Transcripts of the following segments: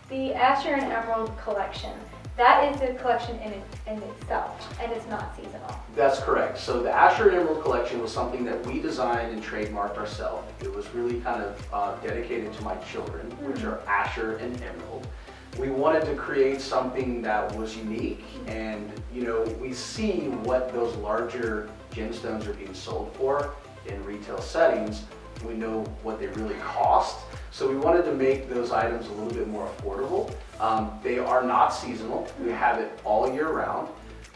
The Asher and Emerald collection, that is a collection in itself, and it's not seasonal. That's correct. So the Asher and Emerald collection was something that we designed and trademarked ourselves. It was really kind of dedicated to my children, which are Asher and Emerald. We wanted to create something that was unique, and you know, we see what those larger gemstones are being sold for in retail settings. We know what they really cost. So we wanted to make those items a little bit more affordable. They are not seasonal. We have it all year round.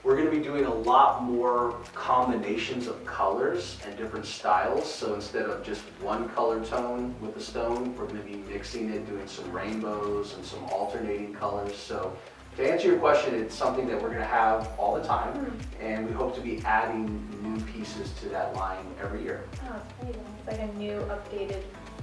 We're going to be doing a lot more combinations of colors and different styles. So instead of just one color tone with the stone, we're going to be mixing it, doing some rainbows and some alternating colors. So to answer your question, it's something that we're going to have all the time, and we hope to be adding new pieces to that line every year. Oh, it's amazing. It's like a new, updated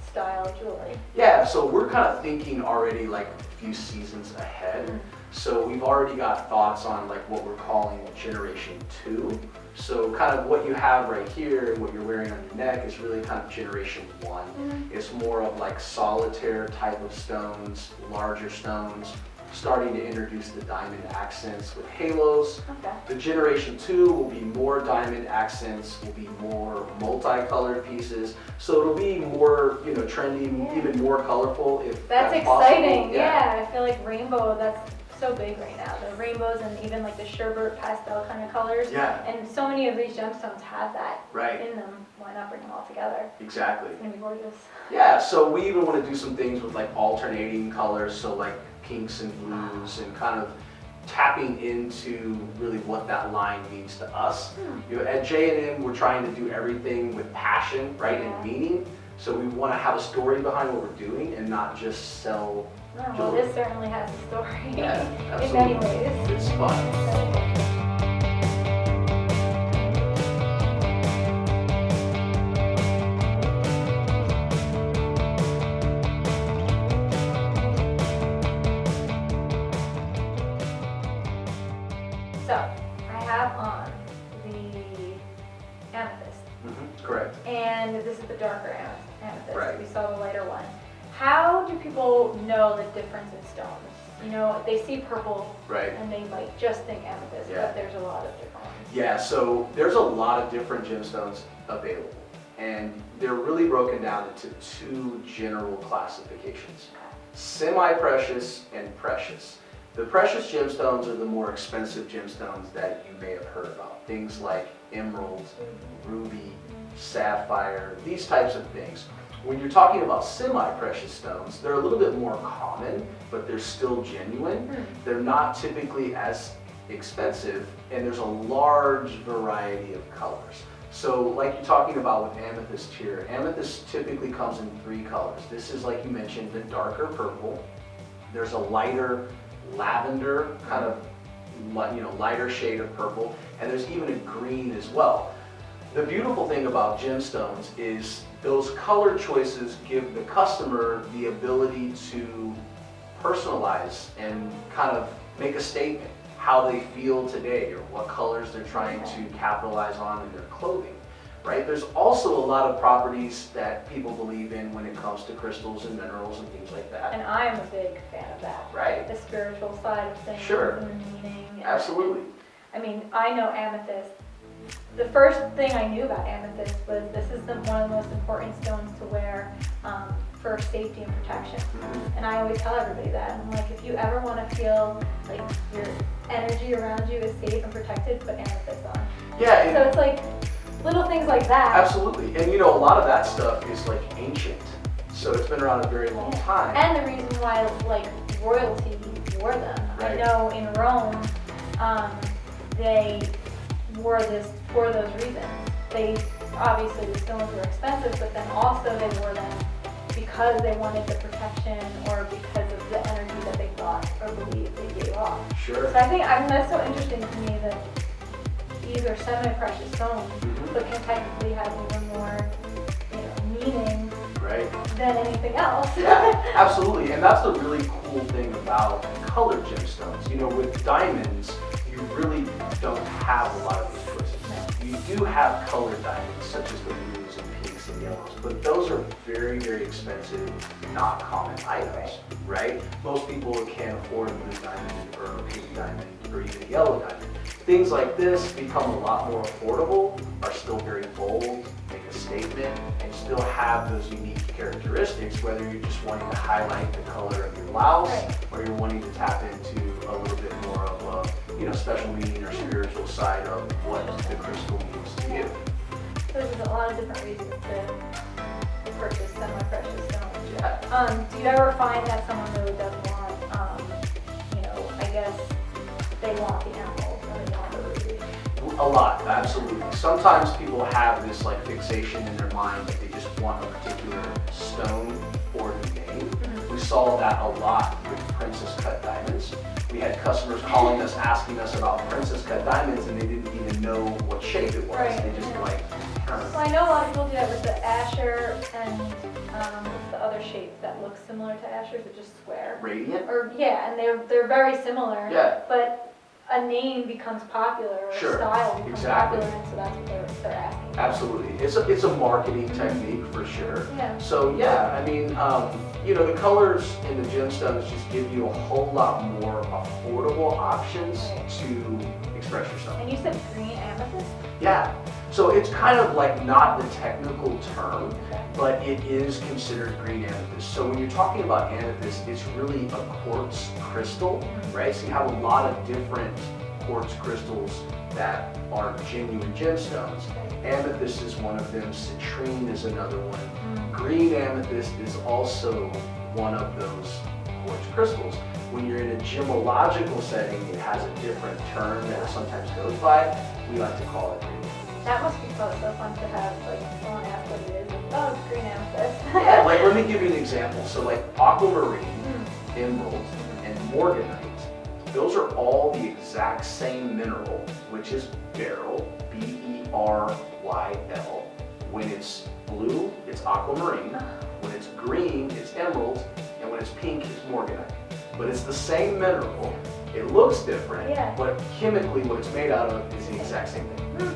style jewelry. Yeah, so we're kind of thinking already like a few seasons ahead. So we've already got thoughts on like what we're calling Generation 2. So kind of what you have right here and what you're wearing on your neck is really kind of Generation 1. It's more of like solitaire type of stones, larger stones, starting to introduce the diamond accents with halos. Okay. The Generation 2 will be more diamond accents, will be more multicolored pieces. So it'll be more, you know, trendy, even more colorful if that's exciting. Possible. Yeah, I feel like rainbow, that's so big right now. The rainbows and even like the sherbet pastel kind of colors. Yeah. And so many of these gemstones have that Right. in them. Why not bring them all together? Exactly. It's gonna be gorgeous. Yeah, so we even want to do some things with like alternating colors, so like pinks and blues, and kind of tapping into really what that line means to us. You know, at J&M, we're trying to do everything with passion, right, and meaning. So we want to have a story behind what we're doing and not just sell Oh, well, jewelry. this certainly has a story Yeah, in many absolutely. ways. It's fun. So, I have on the amethyst, Correct. and this is the darker amethyst. Right. We saw the lighter one. How do people know the difference in stones? You know, they see purple, Right. and they might just think amethyst, Yeah. but there's a lot of different ones. Yeah, so there's a lot of different gemstones available, and they're really broken down into two general classifications: semi-precious and precious. The precious gemstones are the more expensive gemstones that you may have heard about. Things like emerald, ruby, sapphire, these types of things. When you're talking about semi-precious stones, they're a little bit more common, but they're still genuine. They're not typically as expensive, and there's a large variety of colors. So like you're talking about with amethyst here, amethyst typically comes in 3 colors. This is, like you mentioned, the darker purple. There's a lighter lavender, kind of lighter shade of purple, and there's even a green as well. The beautiful thing about gemstones is those color choices give the customer the ability to personalize and kind of make a statement how they feel today or what colors they're trying to capitalize on in their clothing, right? There's also a lot of properties that people believe in when it comes to crystals and minerals and things like that. And I'm a big fan of that. Right. The spiritual side of things. Sure. And the meaning. Absolutely. I mean, I know amethyst. The first thing I knew about amethyst was this is one of the most important stones to wear for safety and protection. And I always tell everybody that. I'm like, if you ever want to feel like your energy around you is safe and protected, put amethyst on. Yeah. So it's like little things like that. Absolutely. And you know, a lot of that stuff is like ancient. So it's been around a very long time. And the reason why like royalty wore them. Right. I know in Rome, they wore this for those reasons. They obviously the stones were expensive, but then also they wore them because they wanted the protection or because of the energy that they thought or believed they gave off. Sure. So I think that's so interesting to me that these are semi-precious stones, but can technically have even more, meaning Right. than anything else. Yeah, absolutely. And that's the really cool thing about colored gemstones. You know, with diamonds, you really don't have a lot of these choices. You do have colored diamonds, such as the blues and pinks and the yellows. But those are very, very expensive, not common items, right? Most people can't afford a blue diamond or a pink diamond or even a yellow diamond. Things like this become a lot more affordable, are still very bold, make a statement, and still have those unique characteristics, whether you're just wanting to highlight the color of your blouse, or you're wanting to tap into a little bit more of a special meaning or spiritual side of what the crystal means to you. There's a lot of different reasons to purchase semi-precious stones. Yeah. Do you ever find that someone really does want, I guess they want the emerald or they want the ruby? A lot, absolutely. Sometimes people have this like fixation in their mind that they just want a particular stone or name. We saw that a lot with princess cut diamonds. We had customers calling us, asking us about princess cut diamonds, and they didn't even know what shape it was. Right. They just Well, I know a lot of people do that with the Asher and what's the other shape that looks similar to Asher's, it's just square. Radiant? Or and they're very similar. Yeah. But a name becomes popular or Sure, a style becomes exactly. popular, and so that's what they're asking. Absolutely. It's a marketing technique for sure. Yeah. So yeah, I mean, the colors in the gemstones just give you a whole lot more affordable options to express yourself. And you said green amethyst? Yeah. So it's kind of like not the technical term, Okay. but it is considered green amethyst. So when you're talking about amethyst, it's really a quartz crystal, right? So you have a lot of different quartz crystals that are genuine gemstones. Amethyst is one of them, citrine is another one. Green amethyst is also one of those quartz crystals. When you're in a gemological setting, it has a different term that it sometimes goes by. We like to call it green amethyst. That must be so fun to have, like, someone ask what it is. Oh, it's green amethyst. Yeah, like let me give you an example. So like aquamarine, emerald, and morganite, those are all the exact same mineral, which is beryl, B-E-R-Y-L. When it's blue, it's aquamarine. When it's green, it's emerald. And when it's pink, it's morganite. But it's the same mineral. It looks different, but chemically what it's made out of is the exact same thing.